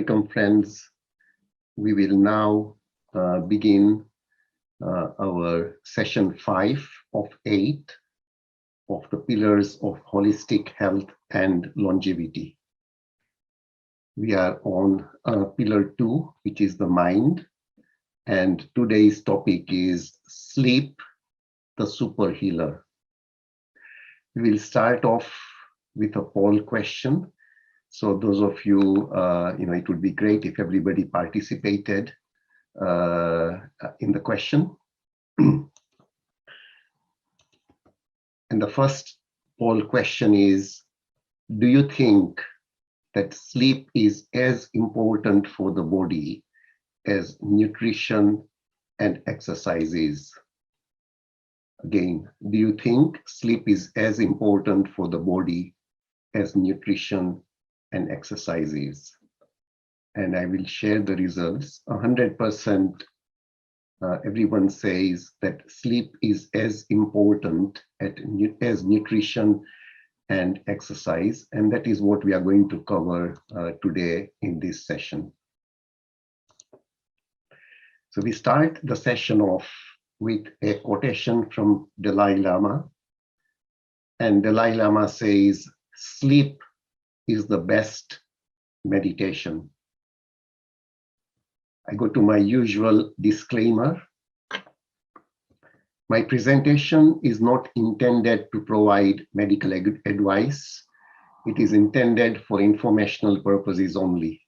Welcome, friends. We will now begin our session 5 of 8 of the pillars of holistic health and longevity. We are on pillar 2, which is the mind, and today's topic is sleep, the super healer. We will start off with a poll question. So those of you, it would be great if everybody participated in the question. And the first poll question is, do you think that sleep is as important for the body as nutrition and exercise is? Again, do you think sleep is as important for the body as nutrition and exercises? And I will share the results. 100% everyone says that sleep is as important as nutrition and exercise, and that is what we are going to cover today in this session. So we start the session off with a quotation from Dalai Lama, and Dalai Lama says, "Sleep is the best meditation." I go to my usual disclaimer. My presentation is not intended to provide medical advice. It is intended for informational purposes only.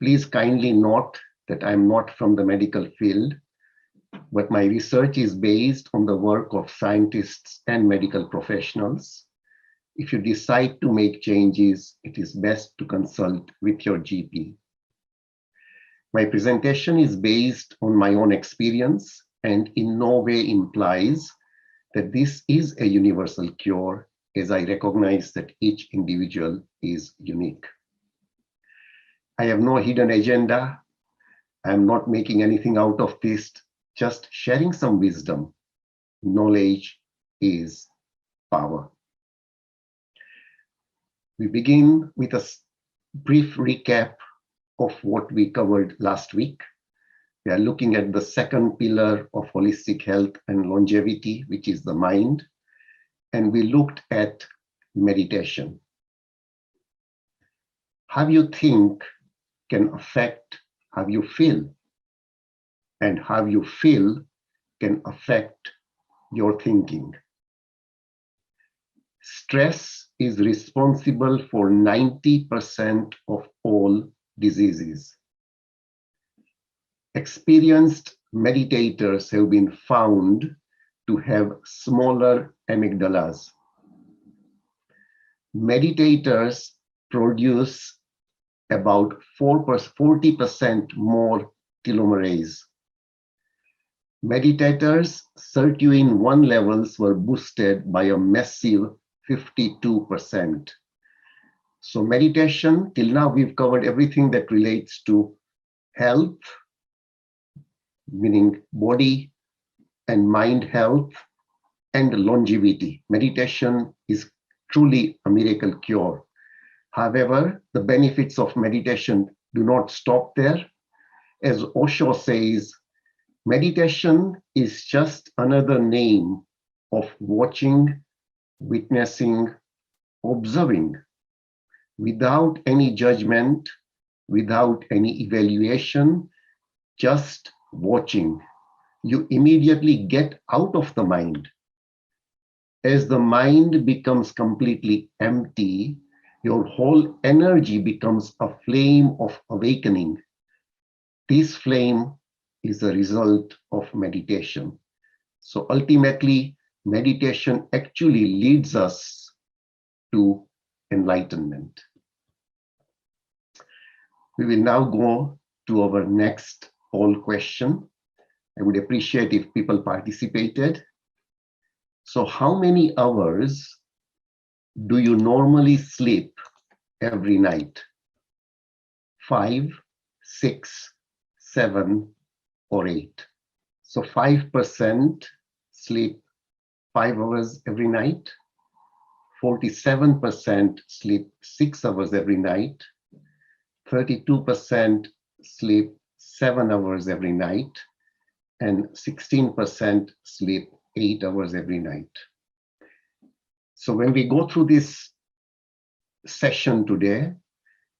Please kindly note that I am not from the medical field, but my research is based on the work of scientists and medical professionals. If you decide to make changes, it is best to consult with your GP. My presentation is based on my own experience and in no way implies that this is a universal cure, as I recognize that each individual is unique. I have no hidden agenda. I am not making anything out of this, just sharing some wisdom. Knowledge is power. We begin with a brief recap of what we covered last week. We are looking at the second pillar of holistic health and longevity, which is the mind, and we looked at meditation. How you think can affect how you feel, and how you feel can affect your thinking. Stress is responsible for 90% of all diseases. Experienced meditators have been found to have smaller amygdalas. Meditators produce about 40% more telomerase. Meditators' sirtuin-1 levels were boosted by a massive 52%. So meditation, till now we've covered everything that relates to health, meaning body and mind health, and longevity. Meditation is truly a miracle cure. However, the benefits of meditation do not stop there. As Osho says, meditation is just another name of watching, witnessing, observing, without any judgment, without any evaluation, just watching. You immediately get out of the mind. As the mind becomes completely empty, your whole energy becomes a flame of awakening. This flame is a result of meditation. So ultimately, meditation actually leads us to enlightenment. We will now go to our next poll question. I would appreciate if people participated. So how many hours do you normally sleep every night? 5, 6, 7, or 8. So 5% sleep 5 hours every night. 47% sleep 6 hours every night. 32% sleep 7 hours every night, and 16% sleep 8 hours every night. So when we go through this session today,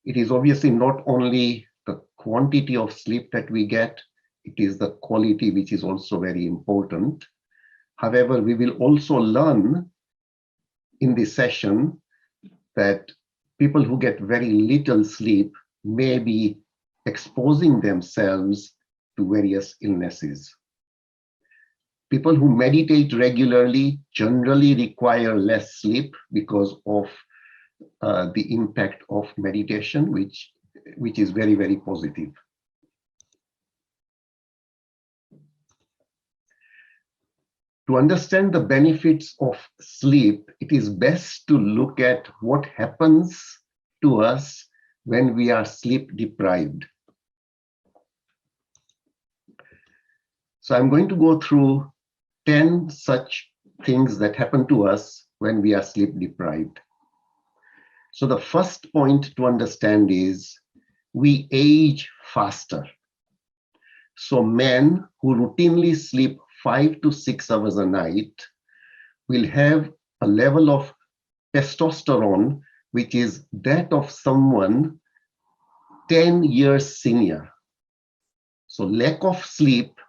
it is obviously not only the quantity of sleep that we get, it is the quality which is also very important. However, we will also learn in this session that people who get very little sleep may be exposing themselves to various illnesses. People who meditate regularly generally require less sleep because of the impact of meditation, which is very, very positive. To understand the benefits of sleep, it is best to look at what happens to us when we are sleep deprived. So I'm going to go through 10 such things that happen to us when we are sleep deprived. So the first point to understand is we age faster. So men who routinely sleep 5 to 6 hours a night will have a level of testosterone which is that of someone 10 years senior. So lack of sleep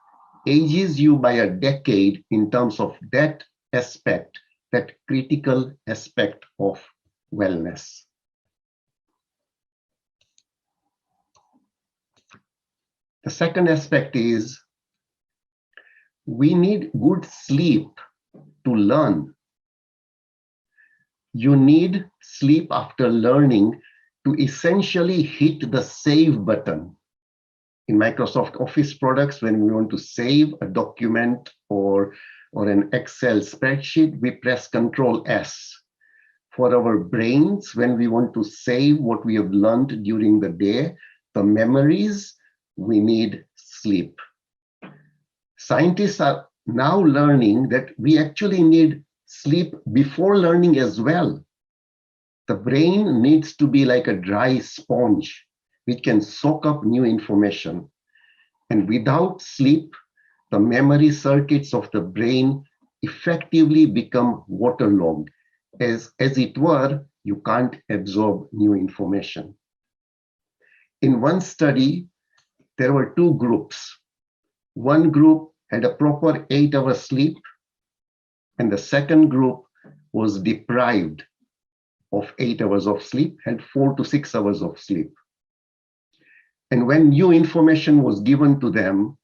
ages you by a decade in terms of that aspect, that critical aspect of wellness. The second aspect is we need good sleep to learn. You need sleep after learning to essentially hit the save button. In Microsoft Office products, when we want to save a document or an Excel spreadsheet, we press Control S. For our brains, when we want to save what we have learned during the day, the memories, we need sleep. Scientists are now learning that we actually need sleep before learning as well. The brain needs to be like a dry sponge, which can soak up new information. And without sleep, the memory circuits of the brain effectively become waterlogged. As it were, you can't absorb new information. In one study, there were two groups. One group had a proper 8-hour sleep, and the second group was deprived of 8 hours of sleep, had 4 to 6 hours of sleep. And when new information was given to them,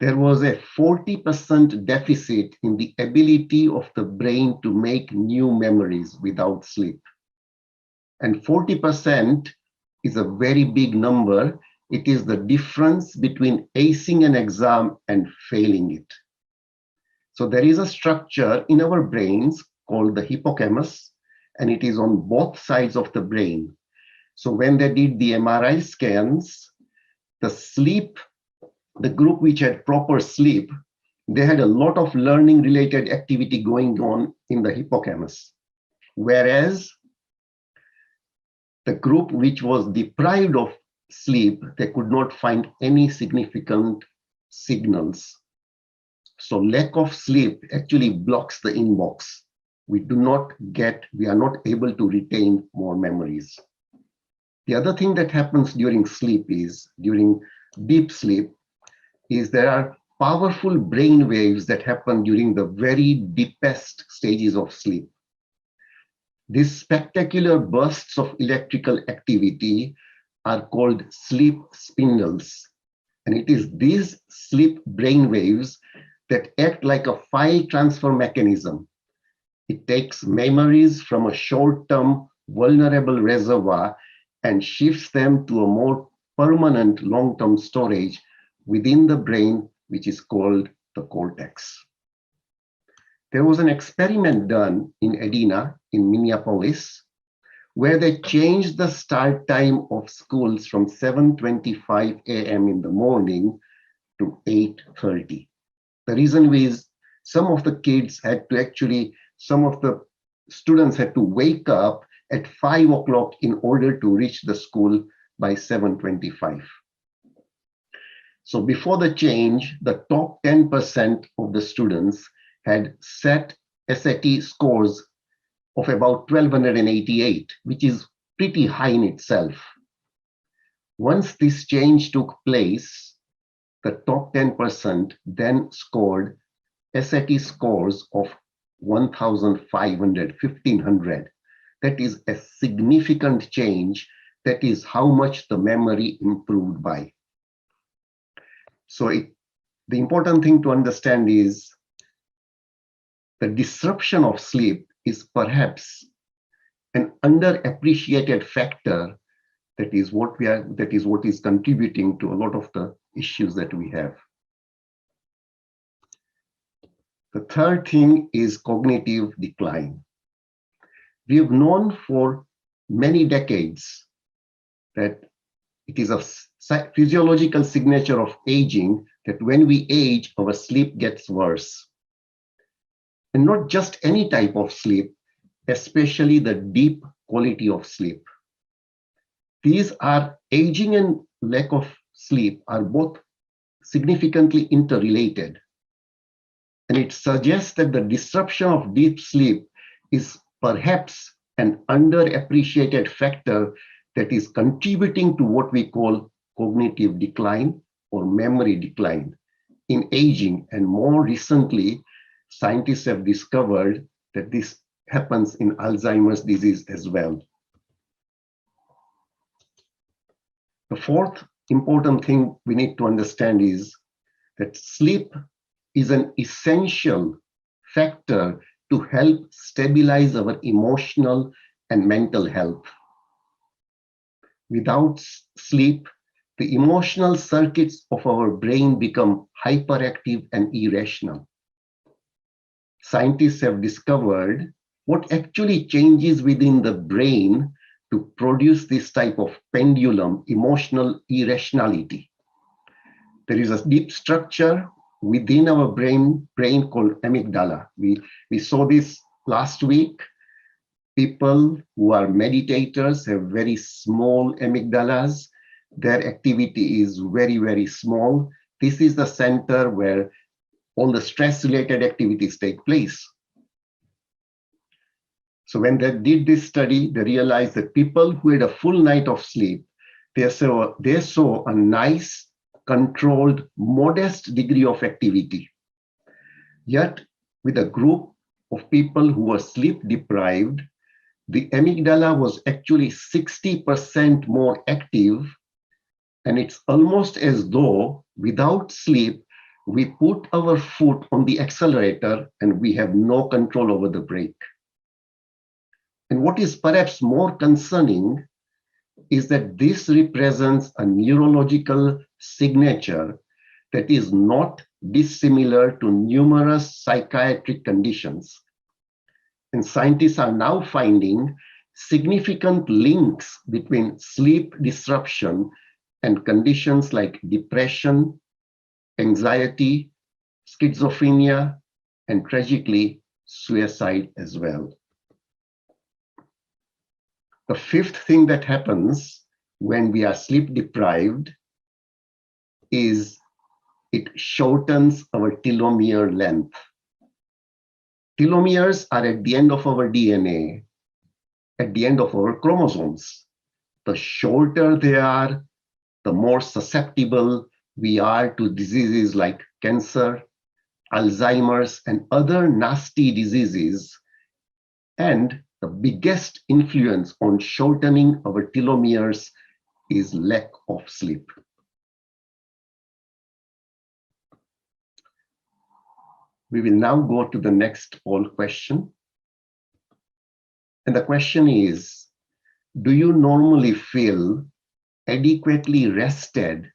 there was a 40% deficit in the ability of the brain to make new memories without sleep. And 40% is a very big number. It is the difference between acing an exam and failing it. So there is a structure in our brains called the hippocampus, and it is on both sides of the brain. So when they did the MRI scans, the group which had proper sleep, they had a lot of learning related activity going on in the hippocampus. Whereas the group which was deprived of sleep, they could not find any significant signals. So lack of sleep actually blocks the inbox. We are not able to retain more memories. The other thing that happens during sleep is, during deep sleep, is there are powerful brain waves that happen during the very deepest stages of sleep. These spectacular bursts of electrical activity are called sleep spindles. And it is these sleep brain waves that act like a file transfer mechanism. It takes memories from a short-term vulnerable reservoir and shifts them to a more permanent long-term storage within the brain, which is called the cortex. There was an experiment done in Edina, in Minneapolis, where they changed the start time of schools from 7:25 a.m. in the morning to 8:30. The reason is some of the students had to wake up at 5 o'clock in order to reach the school by 725. So before the change, the top 10% of the students had set SAT scores of about 1288, which is pretty high in itself. Once this change took place, the top 10% then scored SAT scores of 1,500, 1,500. That is a significant change. That is how much the memory improved by. So the important thing to understand is the disruption of sleep is perhaps an underappreciated factor that is what is contributing to a lot of the issues that we have. The third thing is cognitive decline. We have known for many decades that it is a physiological signature of aging that when we age, our sleep gets worse. And not just any type of sleep, especially the deep quality of sleep. These are aging and lack of sleep are both significantly interrelated. And it suggests that the disruption of deep sleep is perhaps an underappreciated factor that is contributing to what we call cognitive decline or memory decline in aging. And more recently, scientists have discovered that this happens in Alzheimer's disease as well. The fourth important thing we need to understand is that sleep is an essential factor to help stabilize our emotional and mental health. Without sleep, the emotional circuits of our brain become hyperactive and irrational. Scientists have discovered what actually changes within the brain to produce this type of pendulum, emotional irrationality. There is a deep structure within our brain called amygdala. We saw this last week. People who are meditators have very small amygdalas. Their activity is very, very small. This is the center where all the stress-related activities take place. So when they did this study, they realized that people who had a full night of sleep, they saw a nice, controlled, modest degree of activity. Yet, with a group of people who were sleep deprived, the amygdala was actually 60% more active, and it's almost as though without sleep, we put our foot on the accelerator and we have no control over the brake. And what is perhaps more concerning is that this represents a neurological signature that is not dissimilar to numerous psychiatric conditions. And scientists are now finding significant links between sleep disruption and conditions like depression, anxiety, schizophrenia, and tragically, suicide as well. The fifth thing that happens when we are sleep deprived is it shortens our telomere length. Telomeres are at the end of our DNA, at the end of our chromosomes. The shorter they are, the more susceptible we are to diseases like cancer, Alzheimer's, and other nasty diseases. And the biggest influence on shortening our telomeres is lack of sleep. We will now go to the next poll question. And the question is, do you normally feel adequately rested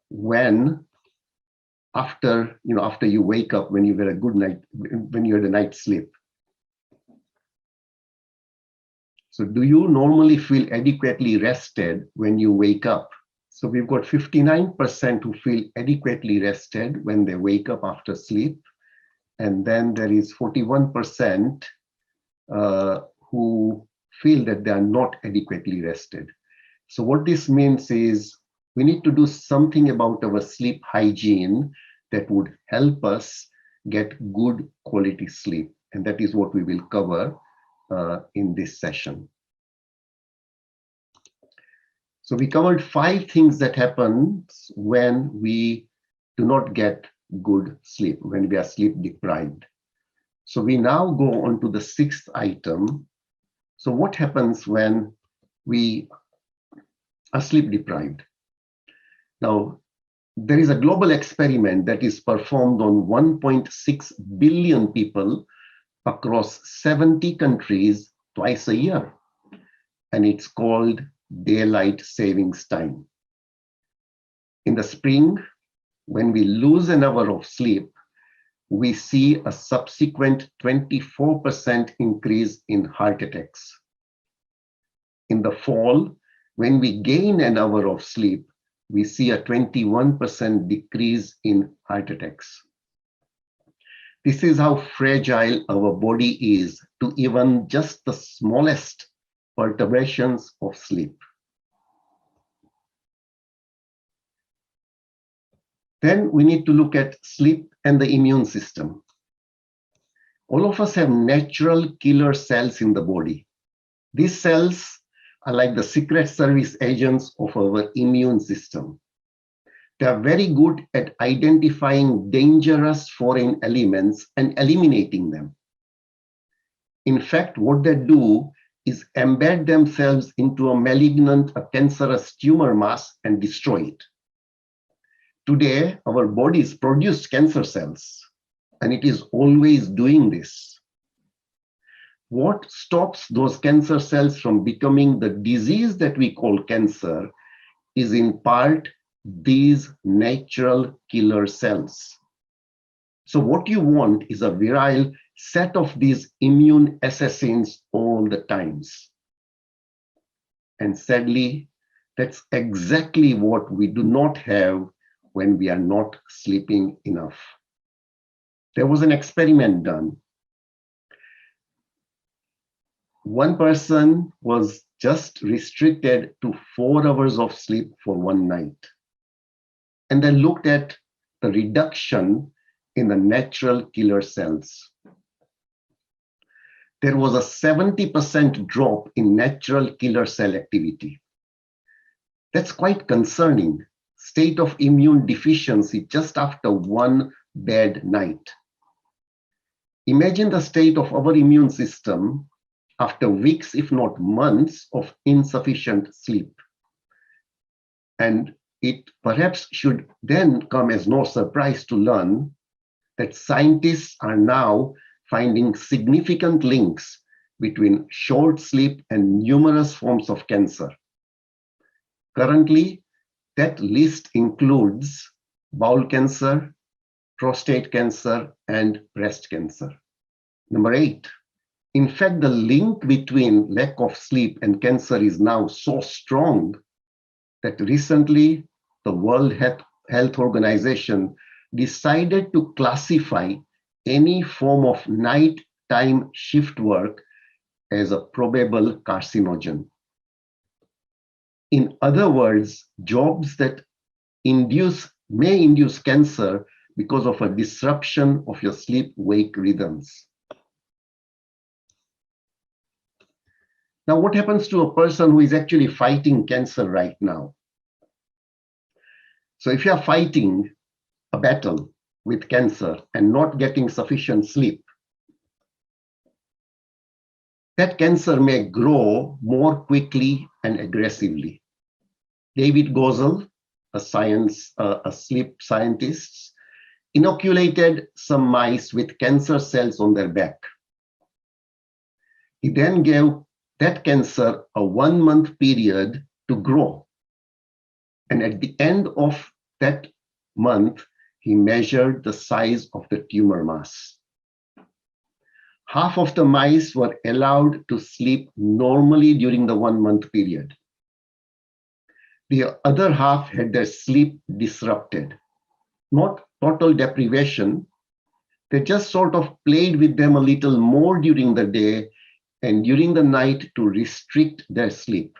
when after you wake up, when you had a good night, when you had a night's sleep? So do you normally feel adequately rested when you wake up? So we've got 59% who feel adequately rested when they wake up after sleep. And then there is 41% who feel that they are not adequately rested. So what this means is we need to do something about our sleep hygiene that would help us get good quality sleep. And that is what we will cover in this session. So we covered 5 things that happen when we do not get good sleep, when we are sleep deprived. So we now go on to the 6th item. So what happens when we are sleep deprived? Now, there is a global experiment that is performed on 1.6 billion people across 70 countries twice a year. And it's called daylight savings time. In the spring, when we lose an hour of sleep, we see a subsequent 24% increase in heart attacks. In the fall, when we gain an hour of sleep, we see a 21% decrease in heart attacks. This is how fragile our body is to even just the smallest perturbations of sleep. Then we need to look at sleep and the immune system. All of us have natural killer cells in the body. These cells are like the secret service agents of our immune system. They are very good at identifying dangerous foreign elements and eliminating them. In fact, what they do is embed themselves into a malignant, a cancerous tumor mass and destroy it. Today, our bodies produce cancer cells, and it is always doing this. What stops those cancer cells from becoming the disease that we call cancer is in part these natural killer cells. So what you want is a virile set of these immune assassins all the times. And sadly, that's exactly what we do not have when we are not sleeping enough. There was an experiment done. One person was just restricted to 4 hours of sleep for one night. And they looked at the reduction in the natural killer cells. There was a 70% drop in natural killer cell activity. That's quite concerning. State of immune deficiency just after one bad night. Imagine the state of our immune system after weeks, if not months, of insufficient sleep. And it perhaps should then come as no surprise to learn that scientists are now finding significant links between short sleep and numerous forms of cancer. Currently, that list includes bowel cancer, prostate cancer, and breast cancer. Number 8, in fact, the link between lack of sleep and cancer is now so strong that recently the World Health Organization decided to classify any form of nighttime shift work as a probable carcinogen. In other words, jobs that may induce cancer because of a disruption of your sleep-wake rhythms. Now, what happens to a person who is actually fighting cancer right now? So if you are fighting a battle with cancer and not getting sufficient sleep, that cancer may grow more quickly and aggressively. David Gozel, a sleep scientist, inoculated some mice with cancer cells on their back. He then gave that cancer a 1-month period to grow. And at the end of that month, he measured the size of the tumor mass. Half of the mice were allowed to sleep normally during the 1-month period. The other half had their sleep disrupted. Not total deprivation. They just sort of played with them a little more during the day and during the night to restrict their sleep.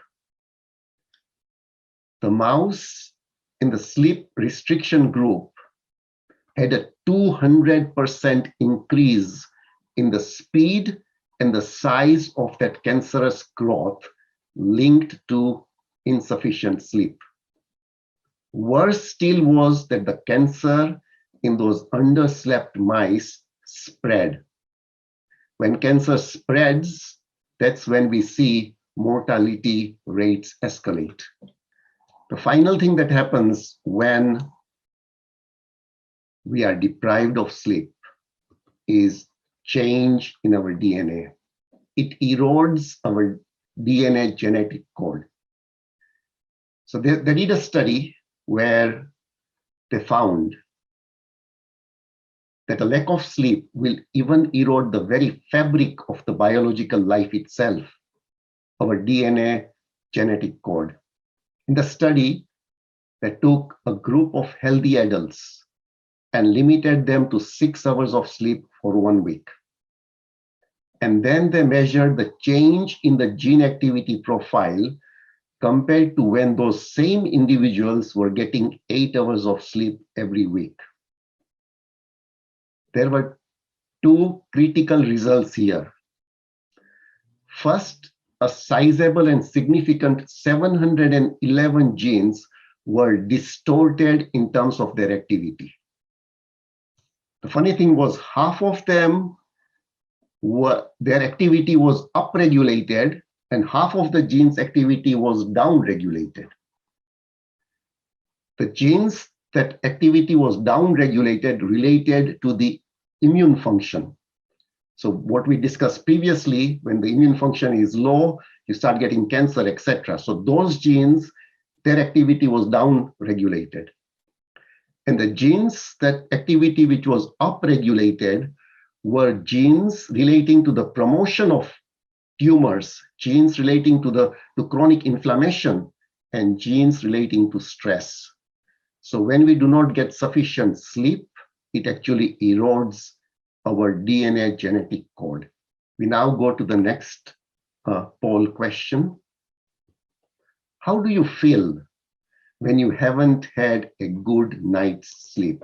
The mouse in the sleep restriction group had a 200% increase in the speed and the size of that cancerous growth linked to insufficient sleep. Worse still was that the cancer in those underslept mice spread. When cancer spreads, that's when we see mortality rates escalate. The final thing that happens when we are deprived of sleep is change in our DNA. It erodes our DNA genetic code. So they did a study where they found that a lack of sleep will even erode the very fabric of the biological life itself, our DNA genetic code. In the study, they took a group of healthy adults and limited them to 6 hours of sleep for 1 week. And then they measured the change in the gene activity profile compared to when those same individuals were getting 8 hours of sleep every week. There were 2 critical results here. First, a sizable and significant 711 genes were distorted in terms of their activity. The funny thing was half of them their activity was upregulated and half of the genes' activity was downregulated. The genes that activity was downregulated related to the immune function. So what we discussed previously, when the immune function is low, you start getting cancer, etc. So those genes, their activity was downregulated. And the genes, that activity which was upregulated, were genes relating to the promotion of tumors, genes relating to chronic inflammation, and genes relating to stress. So when we do not get sufficient sleep, it actually erodes our DNA genetic code. We now go to the next poll question. How do you feel when you haven't had a good night's sleep?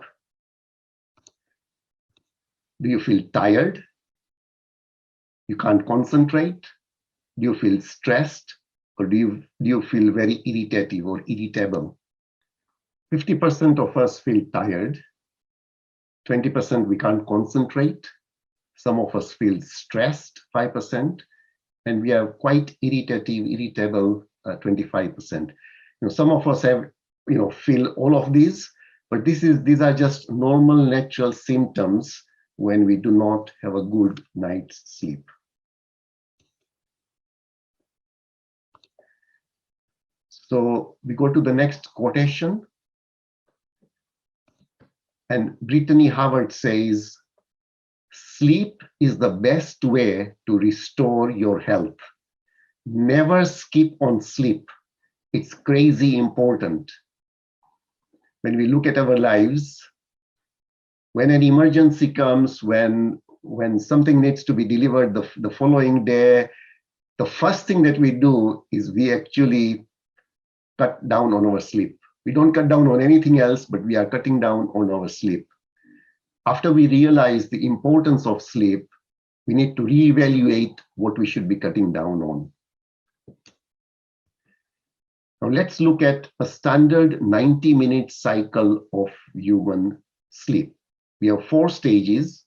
Do you feel tired? You can't concentrate? Do you feel stressed? Or do you feel very irritative or irritable? 50% of us feel tired. 20% we can't concentrate. Some of us feel stressed, 5%. And we are quite irritable, 25%. Some of us have, feel all of these, but these are just normal, natural symptoms when we do not have a good night's sleep. So we go to the next quotation. And Brittany Howard says, sleep is the best way to restore your health. Never skip on sleep. It's crazy important. When we look at our lives, when an emergency comes, when something needs to be delivered the following day, the first thing that we do is we actually cut down on our sleep. We don't cut down on anything else, but we are cutting down on our sleep. After we realize the importance of sleep, we need to reevaluate what we should be cutting down on. Now let's look at a standard 90-minute cycle of human sleep. We have 4 stages.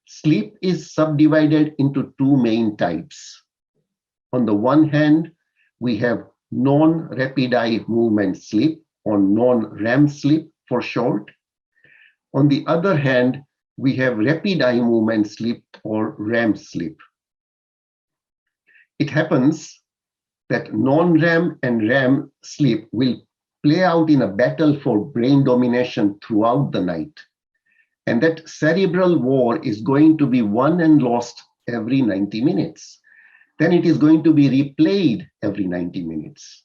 Sleep is subdivided into 2 main types. On the one hand, we have non-rapid eye movement sleep, or non-REM sleep for short. On the other hand, we have rapid eye movement sleep, or REM sleep. It happens that non-REM and REM sleep will play out in a battle for brain domination throughout the night. And that cerebral war is going to be won and lost every 90 minutes. Then it is going to be replayed every 90 minutes.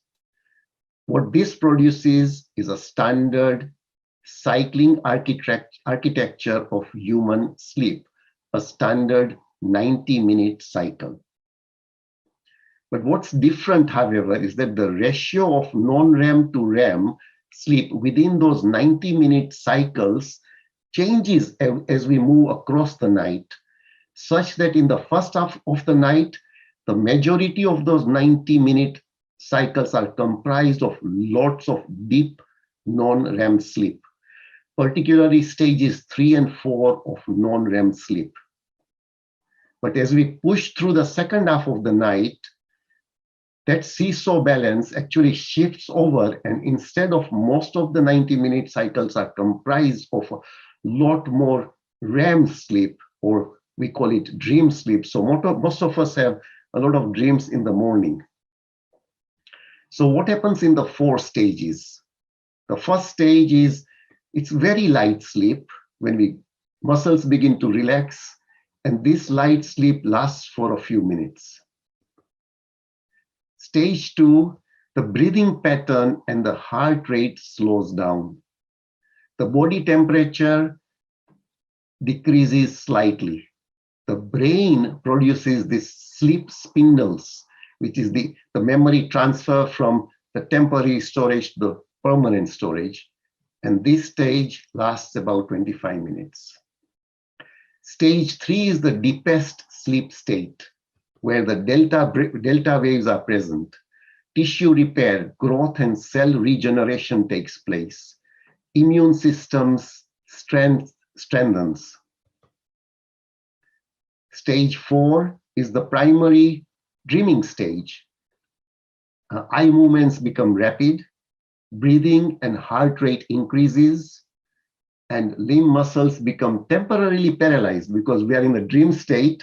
What this produces is a standard cycling architecture of human sleep, a standard 90-minute cycle. But what's different, however, is that the ratio of non-REM to REM sleep within those 90-minute cycles changes as we move across the night, such that in the first half of the night, the majority of those 90-minute cycles are comprised of lots of deep non-REM sleep, particularly stages 3 and 4 of non-REM sleep. But as we push through the second half of the night, that seesaw balance actually shifts over, and instead of most of the 90-minute cycles are comprised of a lot more REM sleep, or we call it dream sleep. So most of us have a lot of dreams in the morning. So what happens in the 4 stages? The first stage is it's very light sleep when muscles begin to relax, and this light sleep lasts for a few minutes. Stage 2, the breathing pattern and the heart rate slows down. The body temperature decreases slightly. The brain produces these sleep spindles, which is the memory transfer from the temporary storage to the permanent storage. And this stage lasts about 25 minutes. Stage 3 is the deepest sleep state, where the delta waves are present. Tissue repair, growth, and cell regeneration takes place. Immune systems strengthens. Stage 4 is the primary dreaming stage. Eye movements become rapid, breathing and heart rate increases, and limb muscles become temporarily paralyzed because we are in the dream state.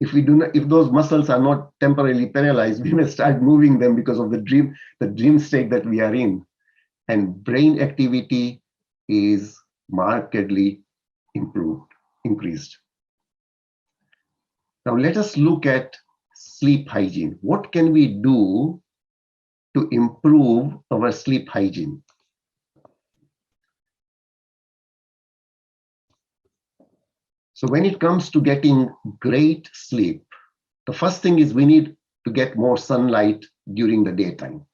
If those muscles are not temporarily paralyzed, we may start moving them because of the dream state that we are in. And brain activity is markedly increased. Now let us look at sleep hygiene. What can we do to improve our sleep hygiene? So when it comes to getting great sleep, the first thing is we need to get more sunlight during the daytime.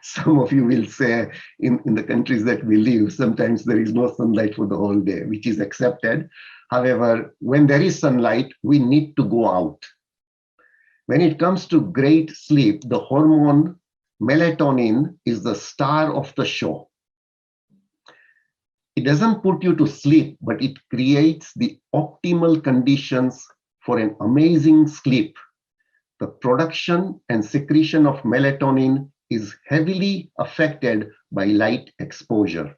Some of you will say in the countries that we live, sometimes there is no sunlight for the whole day, which is accepted. However, when there is sunlight, we need to go out. When it comes to great sleep, the hormone melatonin is the star of the show. It doesn't put you to sleep, but it creates the optimal conditions for an amazing sleep. The production and secretion of melatonin is heavily affected by light exposure.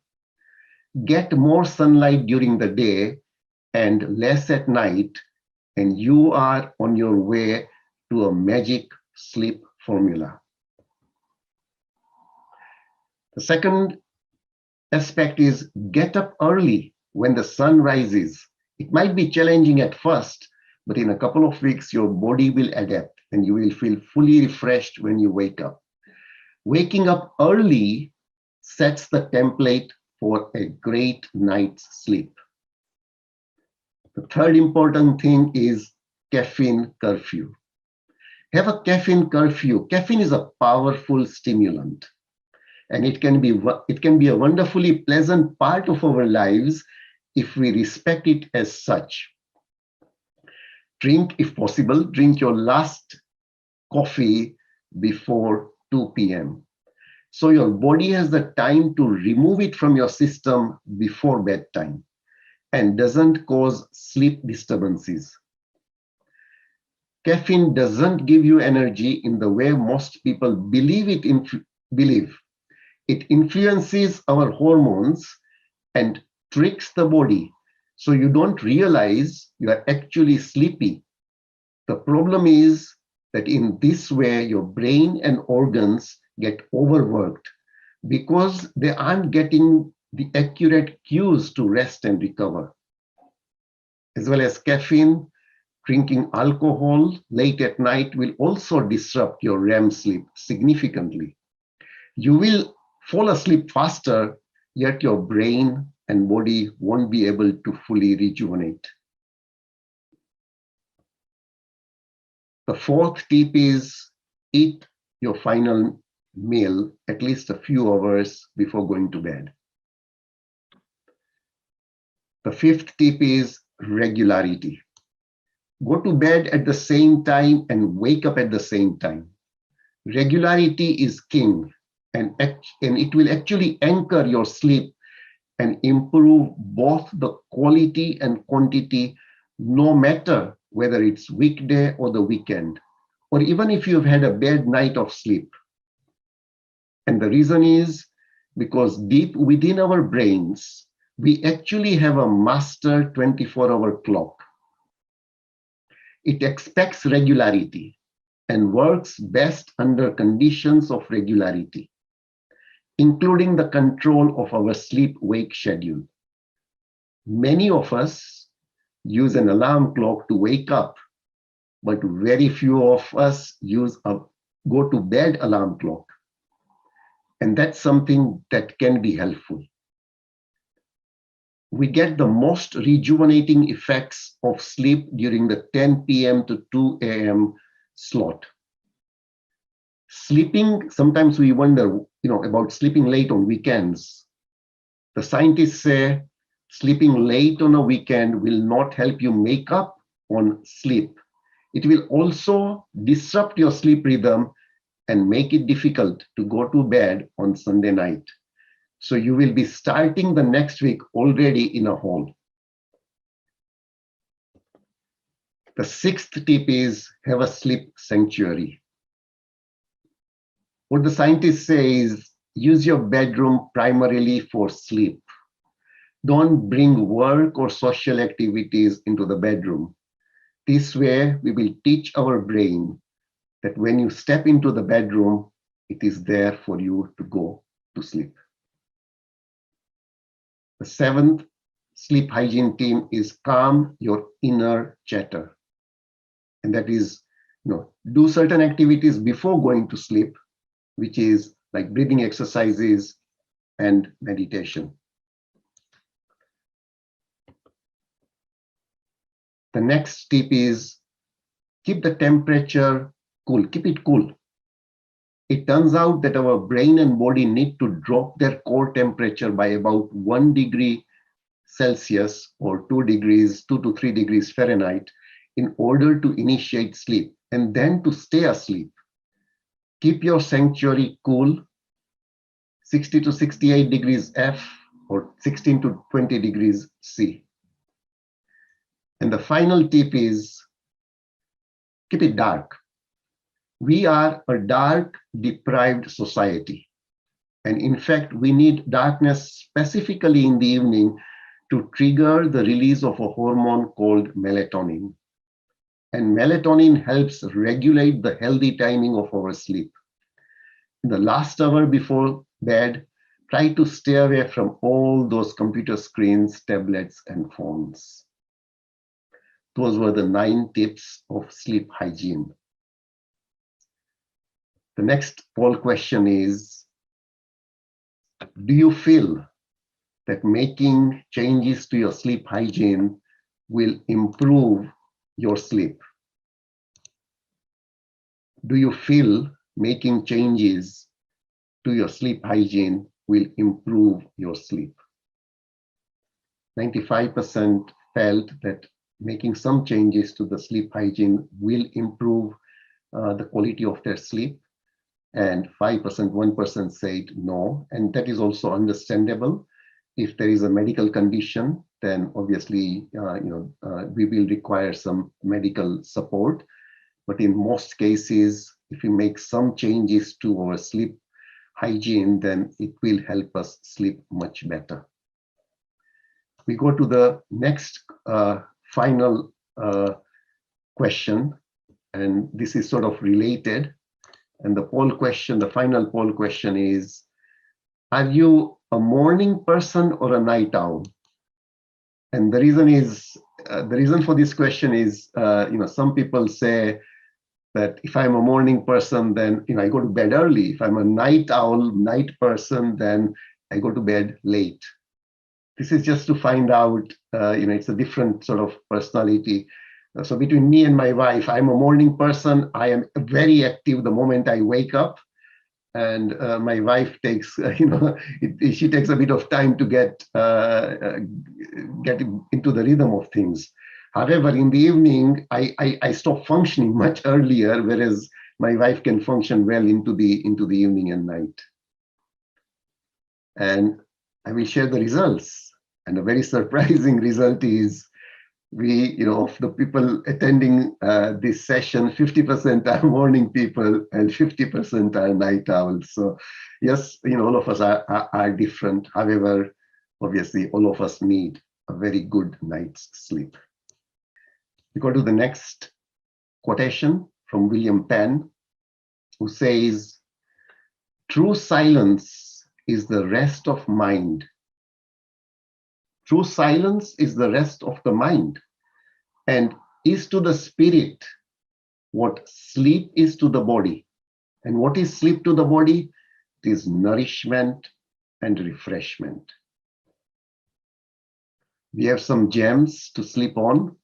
Get more sunlight during the day and less at night, and you are on your way to a magic sleep formula. The second aspect is get up early when the sun rises. It might be challenging at first, but in a couple of weeks, your body will adapt and you will feel fully refreshed when you wake up. Waking up early sets the template for a great night's sleep. The third important thing is caffeine curfew. Have a caffeine curfew. Caffeine is a powerful stimulant, and it can be a wonderfully pleasant part of our lives if we respect it as such. If possible, drink your last coffee before 2 p.m. So your body has the time to remove it from your system before bedtime and doesn't cause sleep disturbances. Caffeine doesn't give you energy in the way most people believe. It influences our hormones and tricks the body, so you don't realize you are actually sleepy. The problem is that in this way, your brain and organs get overworked because they aren't getting the accurate cues to rest and recover. As well as caffeine, drinking alcohol late at night will also disrupt your REM sleep significantly. You will fall asleep faster, yet your brain and body won't be able to fully rejuvenate. The fourth tip is eat your final meal at least a few hours before going to bed. The fifth tip is regularity. Go to bed at the same time and wake up at the same time. Regularity is king, and it will actually anchor your sleep and improve both the quality and quantity, no matter whether it's weekday or the weekend, or even if you've had a bad night of sleep. And the reason is because deep within our brains, we actually have a master 24-hour clock. It expects regularity and works best under conditions of regularity, including the control of our sleep-wake schedule. Many of us use an alarm clock to wake up, but very few of us use a go-to-bed alarm clock. And that's something that can be helpful. We get the most rejuvenating effects of sleep during the 10 p.m. to 2 a.m. slot. Sleeping, sometimes we wonder, about sleeping late on weekends. The scientists say sleeping late on a weekend will not help you make up on sleep. It will also disrupt your sleep rhythm and make it difficult to go to bed on Sunday night. So you will be starting the next week already in a hole. The sixth tip is have a sleep sanctuary. What the scientists say is use your bedroom primarily for sleep. Don't bring work or social activities into the bedroom. This way, we will teach our brain that when you step into the bedroom, it is there for you to go to sleep. The seventh sleep hygiene tip is calm your inner chatter. And that is, do certain activities before going to sleep, which is like breathing exercises and meditation. The next tip is keep the temperature cool, keep it cool. It turns out that our brain and body need to drop their core temperature by about 1 degree Celsius or 2 to 3 degrees Fahrenheit in order to initiate sleep and then to stay asleep. Keep your sanctuary cool, 60 to 68 degrees F or 16 to 20 degrees C. And the final tip is keep it dark. We are a dark, deprived society. And in fact, we need darkness specifically in the evening to trigger the release of a hormone called melatonin. And melatonin helps regulate the healthy timing of our sleep. In the last hour before bed, try to stay away from all those computer screens, tablets, and phones. Those were the 9 tips of sleep hygiene. The next poll question is, do you feel that making changes to your sleep hygiene will improve your sleep? Do you feel making changes to your sleep hygiene will improve your sleep? 95% felt that making some changes to the sleep hygiene will improve the quality of their sleep. And 5%, 1% said no. And that is also understandable. If there is a medical condition, then obviously, we will require some medical support. But in most cases, if we make some changes to our sleep hygiene, then it will help us sleep much better. We go to the next final question, and this is sort of related. And the final poll question is, are you a morning person or a night owl? And the reason for this question is, some people say that if I'm a morning person, then I go to bed early. If I'm a night owl, night person, then I go to bed late. This is just to find out, it's a different sort of personality. So between me and my wife, I'm a morning person. I am very active the moment I wake up. And my wife takes, she takes a bit of time to get into the rhythm of things. However, in the evening, I stop functioning much earlier, whereas my wife can function well into the evening and night. And I will share the results. And a very surprising result is of the people attending this session, 50% are morning people and 50% are night owls. So yes, all of us are different. However, obviously, all of us need a very good night's sleep. We go to the next quotation from William Penn, who says, "True silence is the rest of mind. True silence is the rest of the mind, and is to the spirit what sleep is to the body." And what is sleep to the body? It is nourishment and refreshment. We have some gems to sleep on.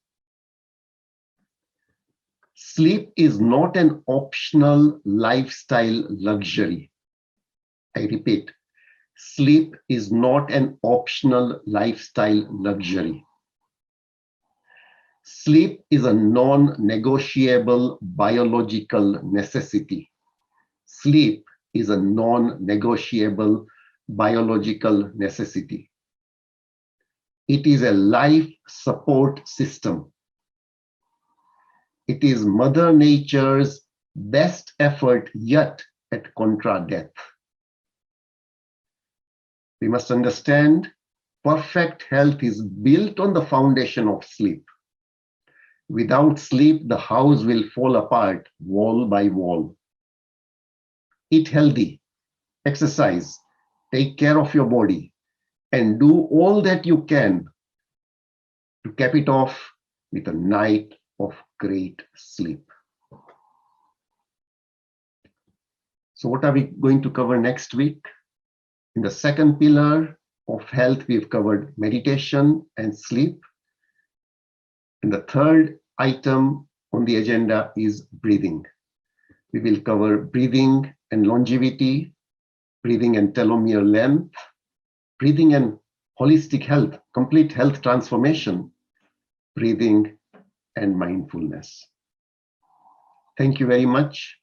Sleep is not an optional lifestyle luxury. I repeat, sleep is not an optional lifestyle luxury. Sleep is a non-negotiable biological necessity. Sleep is a non-negotiable biological necessity. It is a life support system. It is Mother Nature's best effort yet at contra death. We must understand perfect health is built on the foundation of sleep. Without sleep, the house will fall apart wall by wall. Eat healthy, exercise, take care of your body, and do all that you can to cap it off with a night of great sleep. So what are we going to cover next week? In the second pillar of health, we've covered meditation and sleep. And the third item on the agenda is breathing. We will cover breathing and longevity, breathing and telomere length, breathing and holistic health, complete health transformation, breathing and mindfulness. Thank you very much.